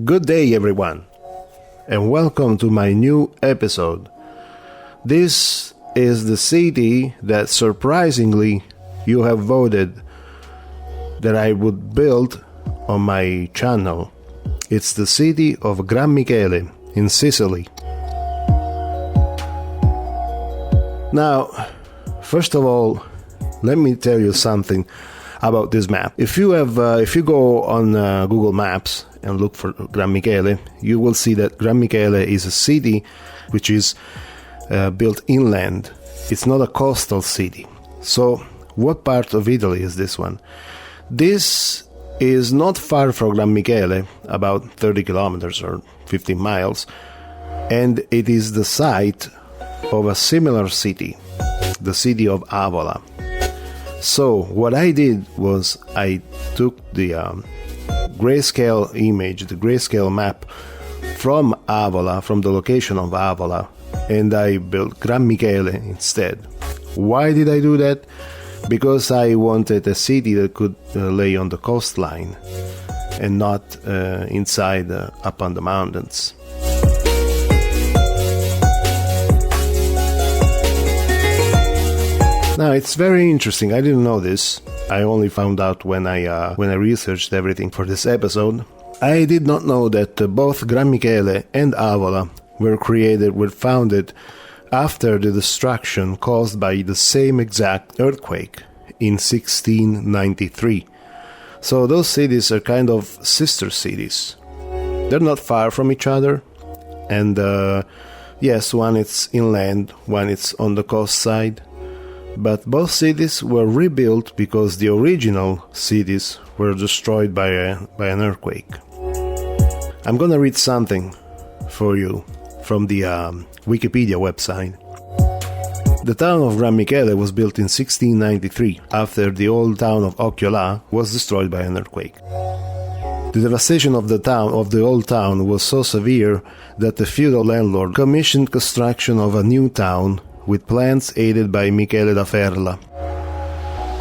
Good day, everyone, and welcome to my new episode. This is the city that surprisingly you have voted that I would build on my channel. It's the city of Grammichele in Sicily. Now, first of all, let me tell you something about this map. If you go on Google Maps and look for Grammichele, you will see that Grammichele is a city which is built inland. It's not a coastal city. So, what part of Italy is this one? This is not far from Grammichele, about 30 kilometers or 15 miles, and it is the site of a similar city, the city of Avola. So what I did was I took the grayscale image, the grayscale map from Avola, from the location of Avola, and I built Grammichele instead. Why did I do that? Because I wanted a city that could lay on the coastline and not inside up on the mountains. Now, it's very interesting. I didn't know this. I only found out when I researched everything for this episode. I did not know that both Grammichele and Avola were founded after the destruction caused by the same exact earthquake in 1693. So those cities are kind of sister cities. They're not far from each other, and yes, one is inland, one is on the coast side. But both cities were rebuilt because the original cities were destroyed by an earthquake. I'm gonna read something for you from the Wikipedia website. The town of Grammichele was built in 1693 after the old town of Occiola was destroyed by an earthquake. The devastation of the old town was so severe that the feudal landlord commissioned construction of a new town with plans aided by Michele da Ferla.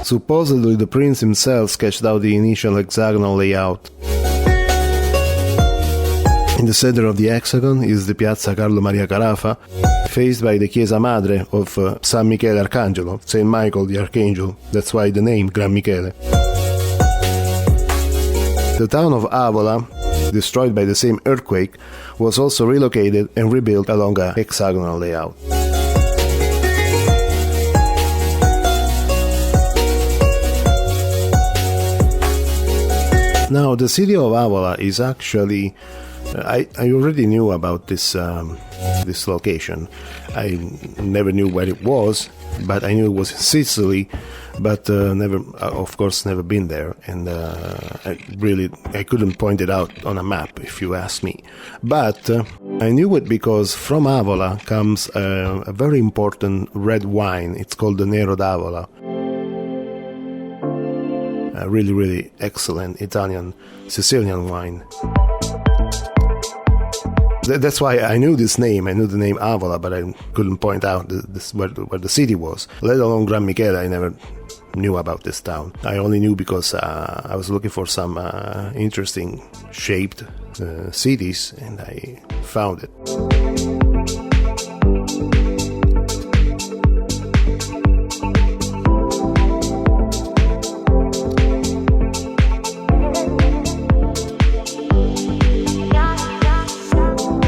Supposedly the prince himself sketched out the initial hexagonal layout. In the center of the hexagon is the Piazza Carlo Maria Carafa, faced by the Chiesa Madre of San Michele Arcangelo, Saint Michael the Archangel. That's why the name Grammichele. The town of Avola, destroyed by the same earthquake, was also relocated and rebuilt along a hexagonal layout. Now, the city of Avola is actually... I already knew about this location. I never knew where it was, but I knew it was in Sicily, but of course, never been there, and I couldn't point it out on a map, if you ask me. But I knew it because from Avola comes a very important red wine. It's called the Nero d'Avola. A really, really excellent Italian Sicilian wine. That's why I knew this name. I knew the name Avola, but I couldn't point out where the city was. Let alone Grammichele, I never knew about this town. I only knew because I was looking for some interesting shaped cities, and I found it.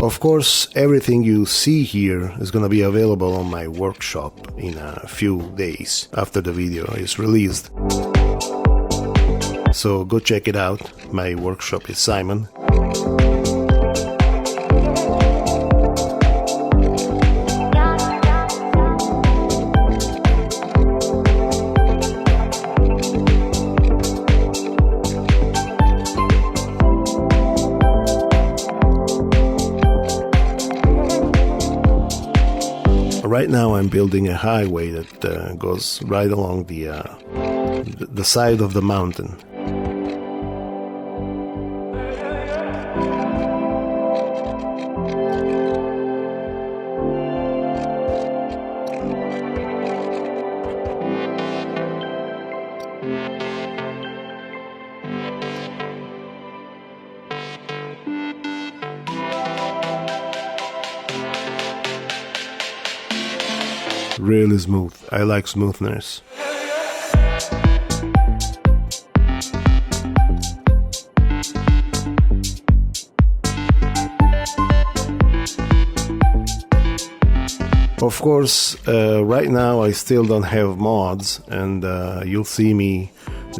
Of course, everything you see here is going to be available on my workshop in a few days after the video is released. So go check it out. My workshop is Simon. Right now I'm building a highway that goes right along the side of the mountain. really smooth. I like smoothness. Of course, right now I still don't have mods, and you'll see me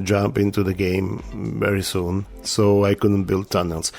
jump into the game very soon, so I couldn't build tunnels.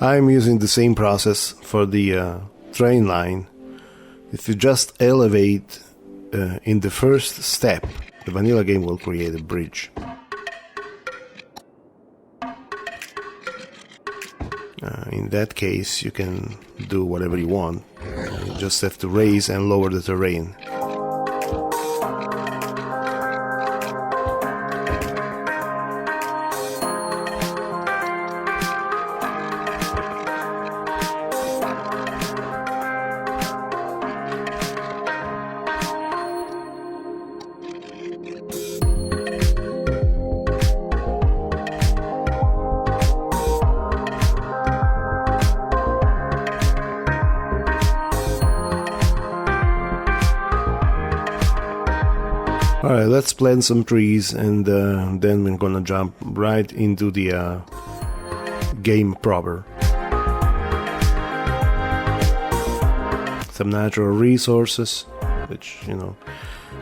I'm using the same process for the train line. If you just elevate in the first step, the vanilla game will create a bridge. In that case, you can do whatever you want. You just have to raise and lower the terrain. Alright, let's plant some trees, and then we're gonna jump right into the game proper. Some natural resources, which, you know,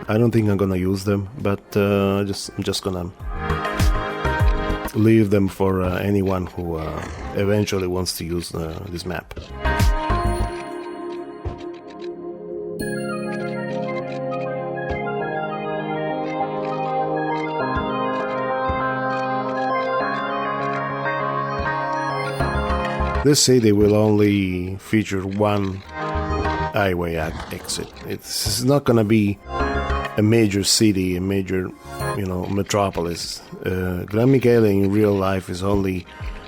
I don't think I'm gonna use them, but I'm just gonna leave them for anyone who eventually wants to use this map. This city will only feature one highway exit. It's not gonna be a major city, a major, you know, metropolis. Grammichele in real life is only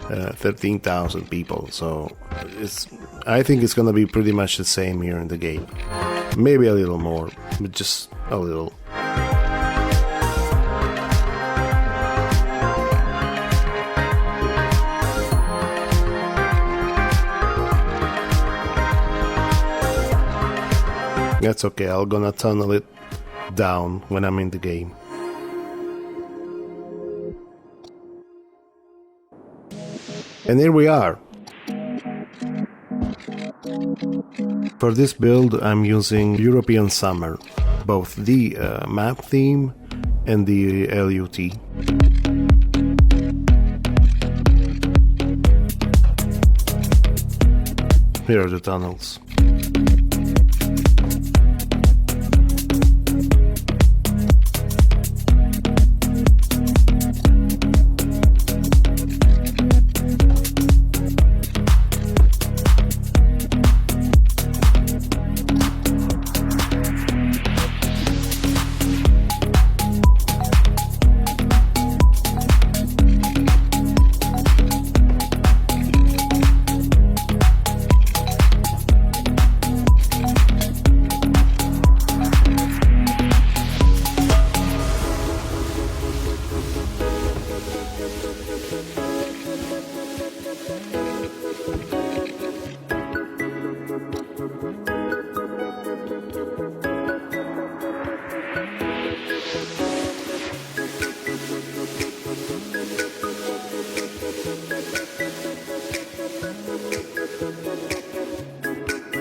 13,000 people, so I think it's gonna be pretty much the same here in the game. Maybe a little more, but just a little. That's okay, I'm gonna tunnel it down when I'm in the game. And here we are. For this build I'm using European Summer, both the map theme and the LUT. Here are the tunnels.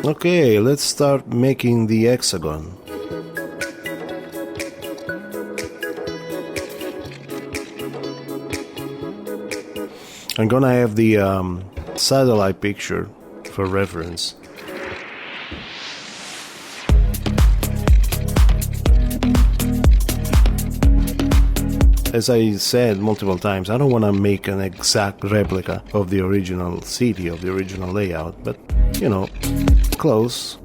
Okay, let's start making the hexagon. I'm gonna have the satellite picture for reference. As I said multiple times, I don't want to make an exact replica of the original city, of the original layout, but, you know, close.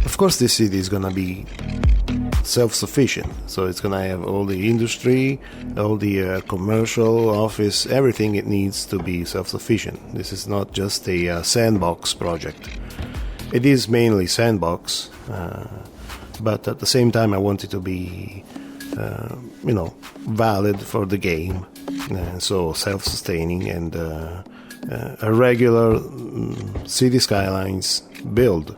Of course, this city is gonna be self-sufficient, so it's gonna have all the industry, all the commercial, office, everything it needs to be self-sufficient. This is not just a sandbox project. It is mainly sandbox, but at the same time I want it to be, valid for the game, so self-sustaining and a regular city skylines build.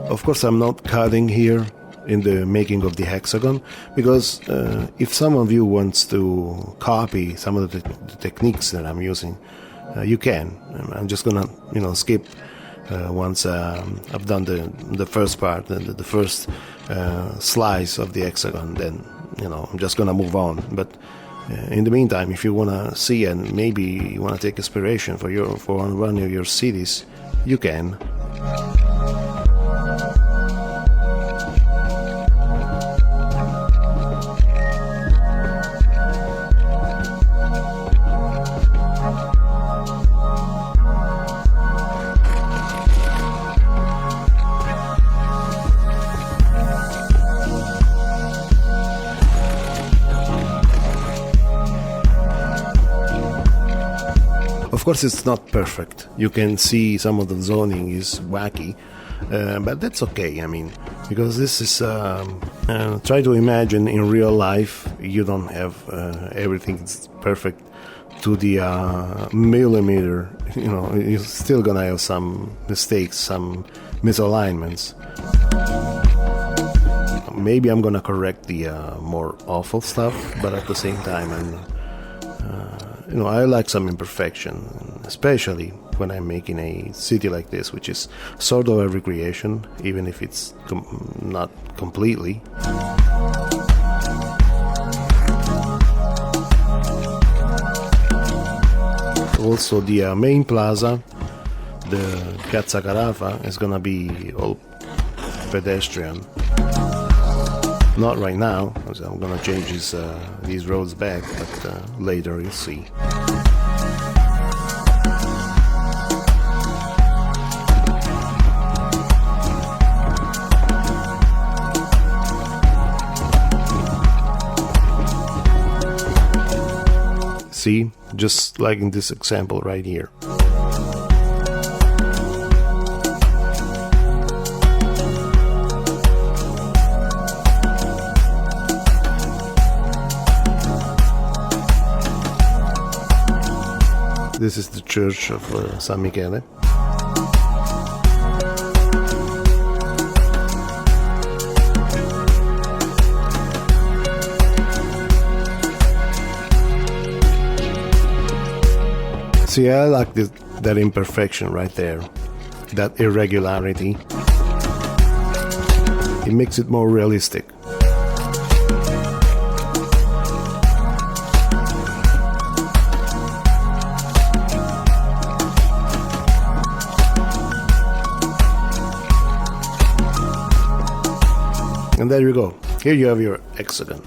Of course, I'm not cutting here in the making of the Hexagon, because if some of you wants to copy some of the techniques that I'm using, you can. I'm just gonna, skip once I've done the first part, the first slice of the Hexagon. Then, I'm just gonna move on. But in the meantime, if you wanna see and maybe you wanna take inspiration for one of your cities, you can. Of course, it's not perfect. You can see some of the zoning is wacky, but that's okay. I mean, because this is try to imagine in real life. You don't have everything perfect to the millimeter. You're still gonna have some mistakes, some misalignments. Maybe I'm gonna correct the more awful stuff, but at the same time, I like some imperfection, especially when I'm making a city like this, which is sort of a recreation, even if it's not completely. Also, the main plaza, the Piazza Carafa, is gonna be all pedestrian. Not right now, so I'm gonna change these roads back, but later you'll see. See, just like in this example right here. This is the church of San Michele. See, I like that imperfection right there, that irregularity. It makes it more realistic. And there you go. Here you have your hexagon.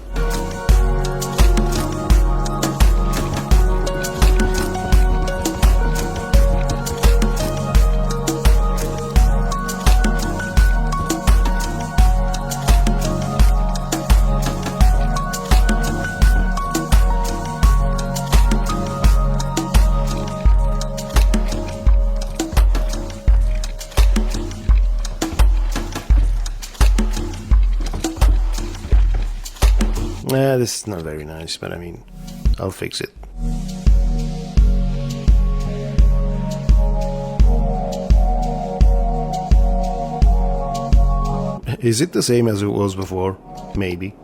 This is not very nice, but I mean, I'll fix it. Is it the same as it was before? Maybe.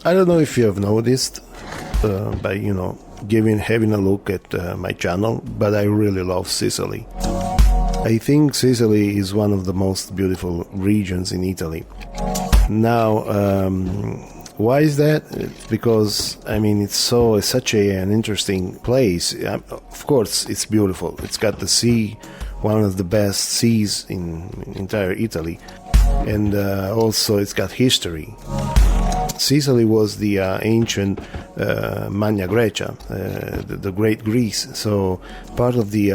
I don't know if you have noticed by having a look at my channel, but I really love Sicily. I think Sicily is one of the most beautiful regions in Italy. Now, why is that? It's because I mean it's such an interesting place. Of course, it's beautiful. It's got the sea, one of the best seas in entire Italy, and also it's got history. Sicily was the ancient Magna Grecia, the Great Greece. So part of the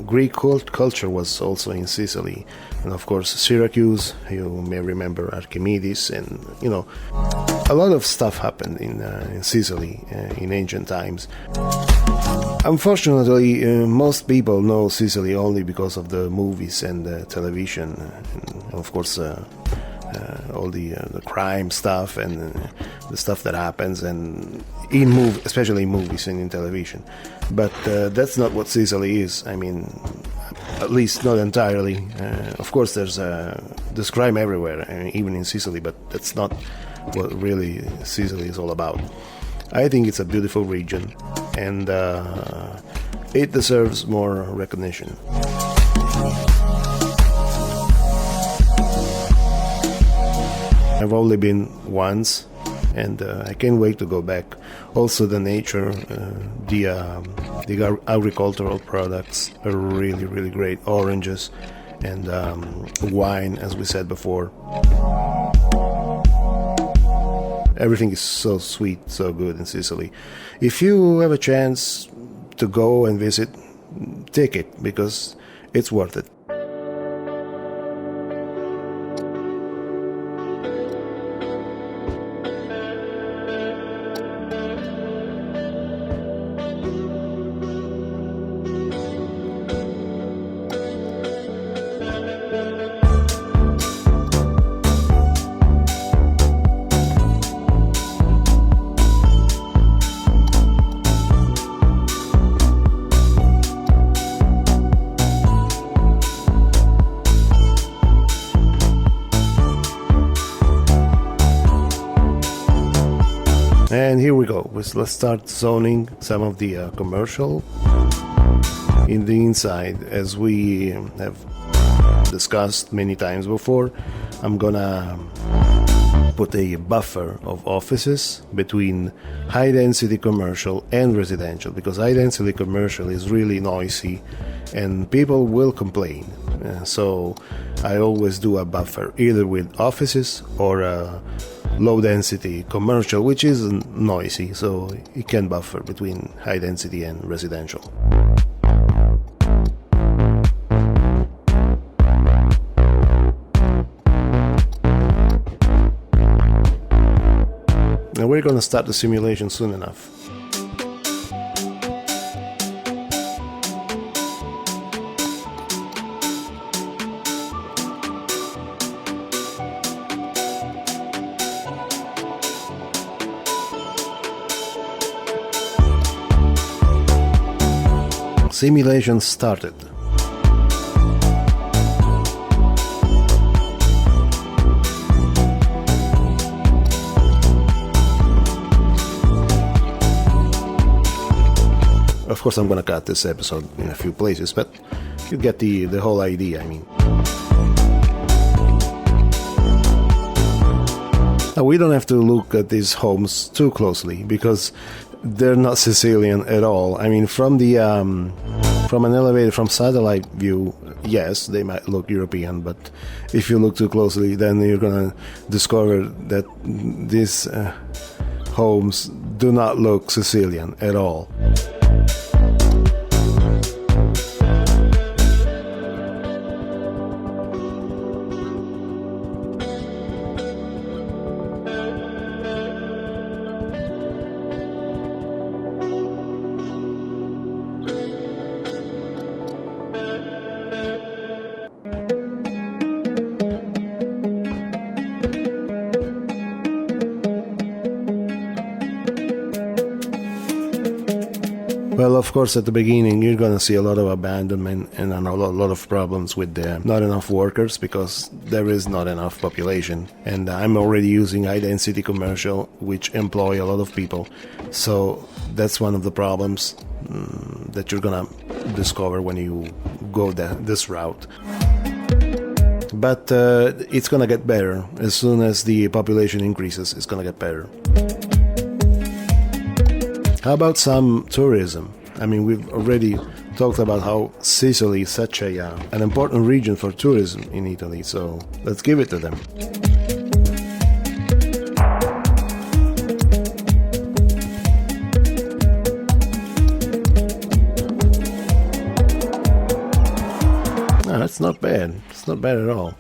Greek culture was also in Sicily, and of course Syracuse. You may remember Archimedes, and a lot of stuff happened in Sicily in ancient times. Unfortunately, most people know Sicily only because of the movies and the television, and of course. All the crime stuff and the stuff that happens, and especially in movies and in television. But that's not what Sicily is. I mean, at least not entirely. Of course, there's crime everywhere, even in Sicily. But that's not what really Sicily is all about. I think it's a beautiful region, and it deserves more recognition. I've only been once, and I can't wait to go back. Also, the nature, the agricultural products are really, really great. Oranges and wine, as we said before. Everything is so sweet, so good in Sicily. If you have a chance to go and visit, take it, because it's worth it. And here we go. Let's start zoning some of the commercial in the inside. As we have discussed many times before, I'm gonna put a buffer of offices between high density commercial and residential, because high density commercial is really noisy and people will complain. So I always do a buffer either with offices or low density commercial, which is noisy, so it can buffer between high density and residential. And we're gonna start the simulation soon enough. Simulation started. Of course, I'm gonna cut this episode in a few places, but you get the whole idea, I mean. Now, we don't have to look at these homes too closely, because they're not Sicilian at all. I mean, from an elevator, from satellite view, yes, they might look European, but if you look too closely, then you're gonna discover that these homes do not look Sicilian at all. Well, of course, at the beginning, you're going to see a lot of abandonment and a lot of problems with not enough workers, because there is not enough population. And I'm already using high-density commercial, which employ a lot of people. So that's one of the problems that you're going to discover when you go this route. But it's going to get better. As soon as the population increases, it's going to get better. How about some tourism? I mean, we've already talked about how Sicily is such an important region for tourism in Italy, so let's give it to them. No, that's not bad. It's not bad at all.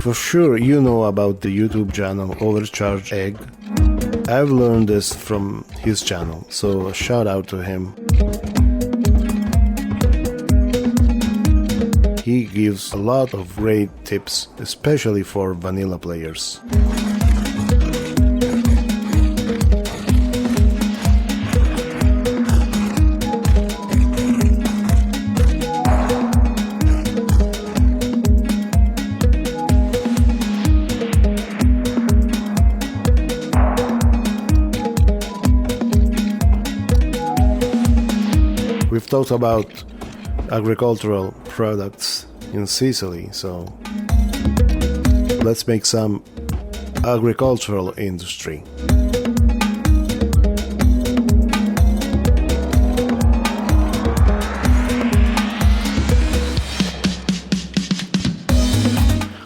For sure, you know about the YouTube channel Overcharge Egg. I've learned this from his channel, so a shout out to him. He gives a lot of great tips, especially for vanilla players. We've talked about agricultural products in Sicily, so let's make some agricultural industry.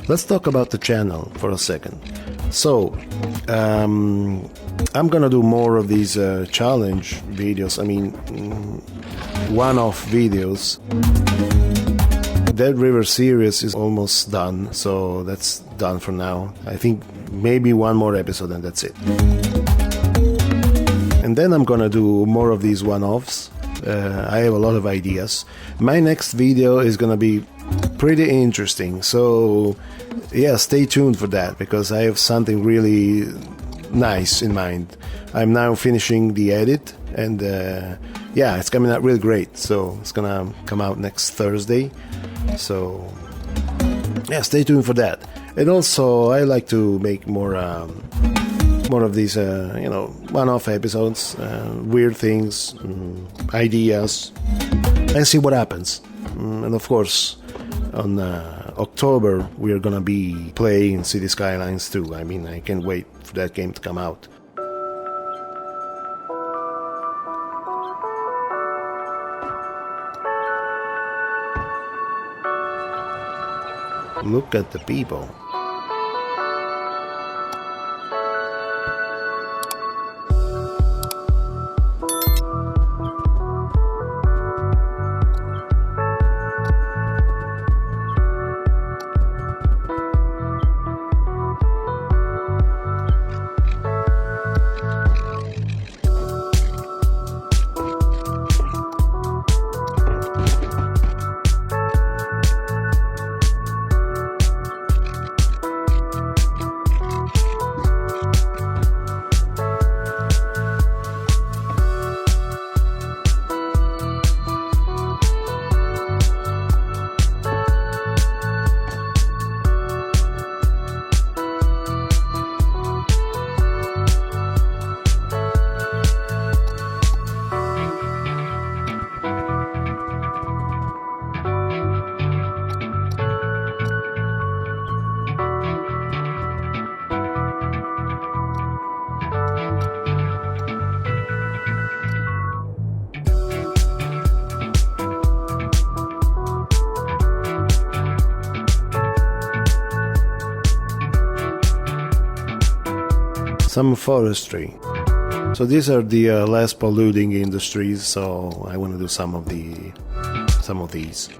Let's talk about the channel for a second. So, I'm gonna do more of these challenge videos, I mean, one-off videos. Dead River series is almost done, so that's done for now. I think maybe one more episode and that's it. And then I'm gonna do more of these one-offs. I have a lot of ideas. My next video is gonna be pretty interesting, so yeah, stay tuned for that, because I have something really nice in mind. I'm now finishing the edit, and yeah, it's coming out really great, so it's gonna come out next Thursday, so yeah, stay tuned for that. And also, I like to make more of these one-off episodes, weird things, ideas, and see what happens. And of course, on October we are gonna be playing City Skylines too. I mean, I can't wait for that game to come out. Look at the people. Some forestry. So these are the less polluting industries, so I want to do some of these.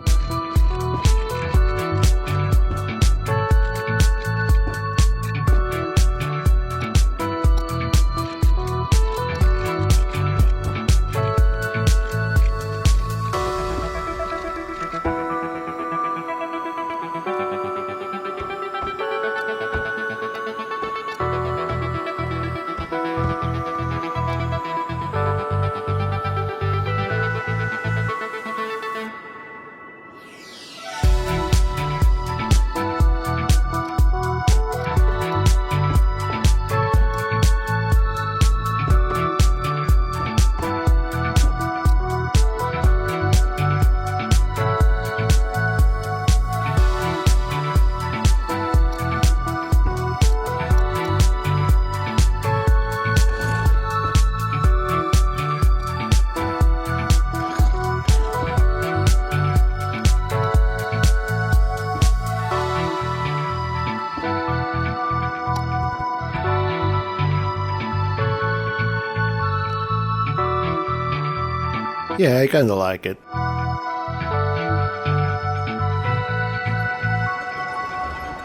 Yeah, I kinda like it.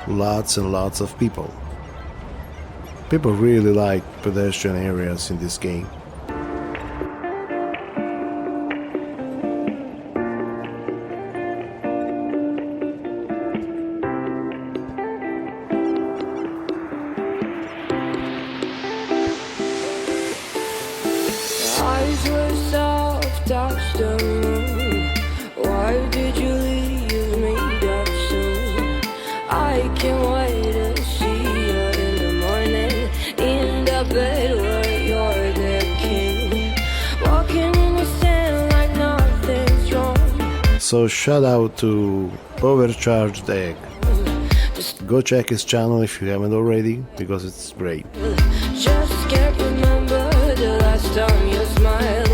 Lots and lots of people. People really like pedestrian areas in this game. So shout out to Overcharged Egg. Go check his channel if you haven't already, because it's great. Just can't remember the last time you smiled.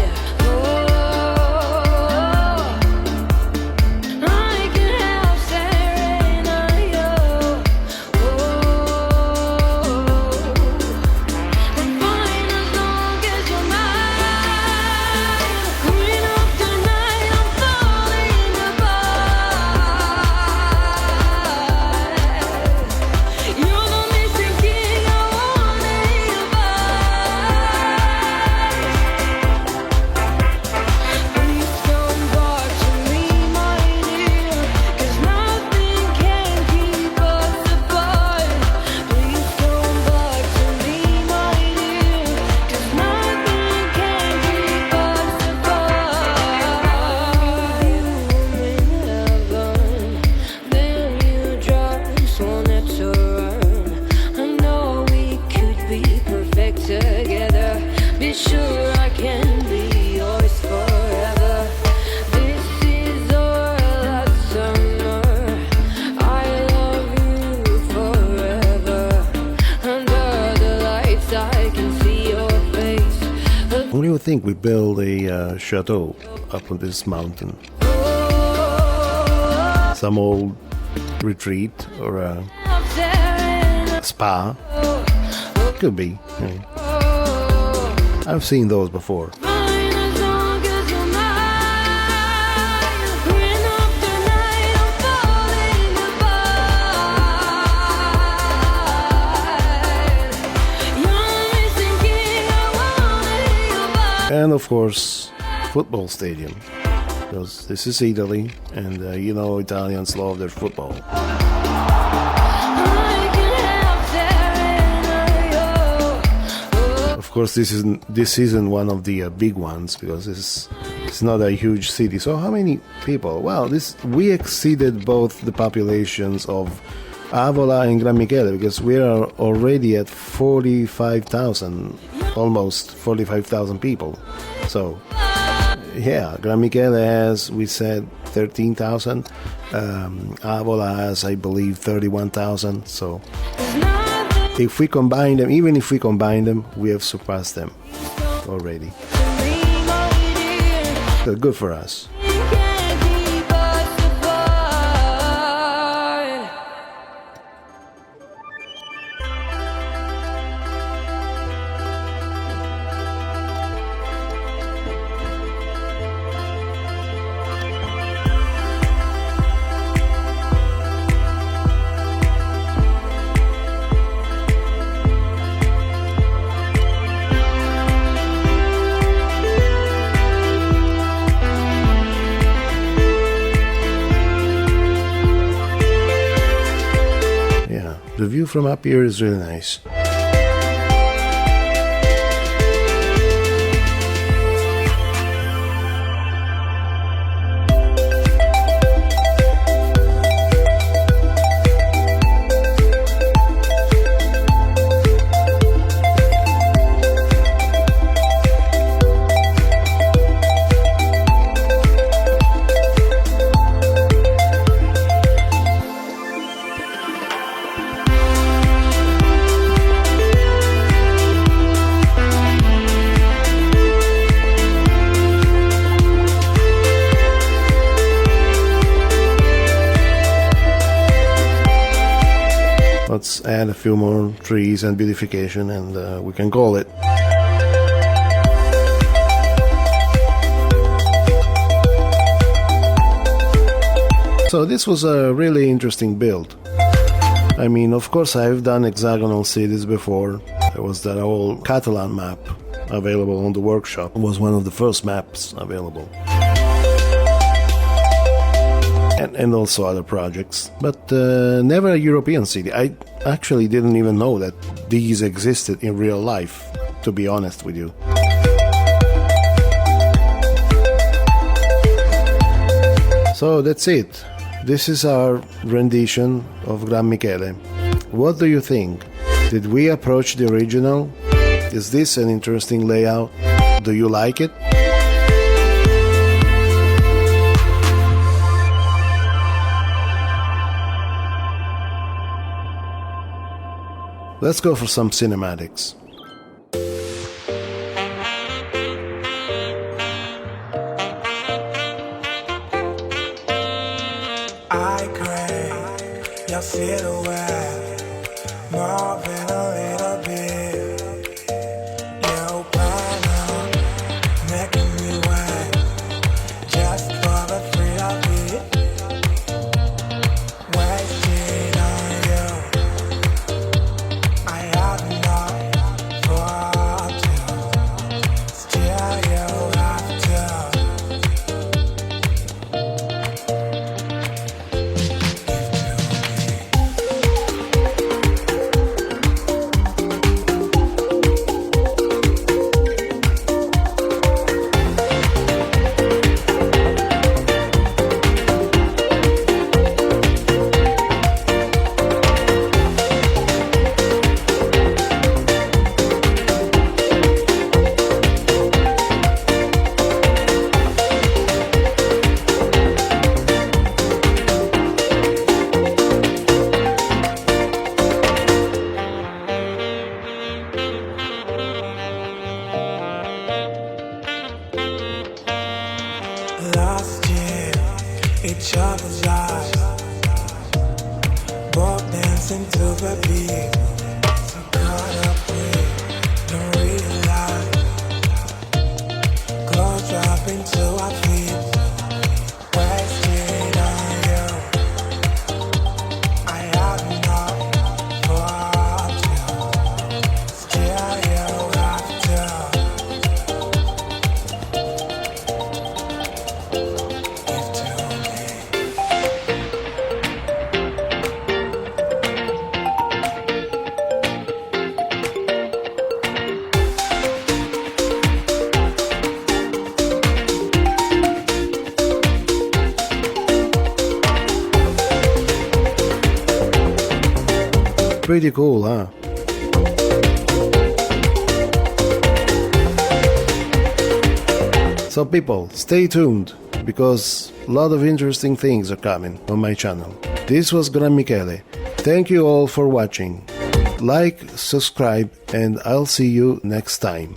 What do you think we build a chateau up on this mountain? Some old retreat or a spa. Could be. I've seen those before. And of course, football stadium, because this is Italy, and Italians love their football. Of course, this isn't one of the big ones, because it's not a huge city. So how many people? Well, we exceeded both the populations of Avola and Grammichele, because we are already at 45,000, almost 45,000 people. So, yeah, Grammichele has, we said, 13,000. Avola has, I believe, 31,000. So, if we combine them, even if we combine them, we have surpassed them already. So good for us. The view from up here is really nice. Let's add a few more trees and beautification, and we can call it. So this was a really interesting build. I mean, of course, I've done hexagonal cities before. There was that old Catalan map available on the workshop. It was one of the first maps available. And also other projects, but never a European city. I actually didn't even know that these existed in real life, to be honest with you. So that's it. This is our rendition of Grammichele. What do you think? Did we approach the original? Is this an interesting layout? Do you like it? Let's go for some cinematics. I crave your silhouette more than a little bit. You plan on making me wet just for the thrill of it. Wasted on you. I have enough for two. Still you have to. Lost in each other's eyes. dancing to the beat. So caught up with, don't realize. Clothes dropping to our feet. Wasted on you. I have enough for you. Still you have to. Give to me. Pretty cool, huh? So people, stay tuned, because a lot of interesting things are coming on my channel. This was Grammichele. Thank you all for watching. Like, subscribe, and I'll see you next time.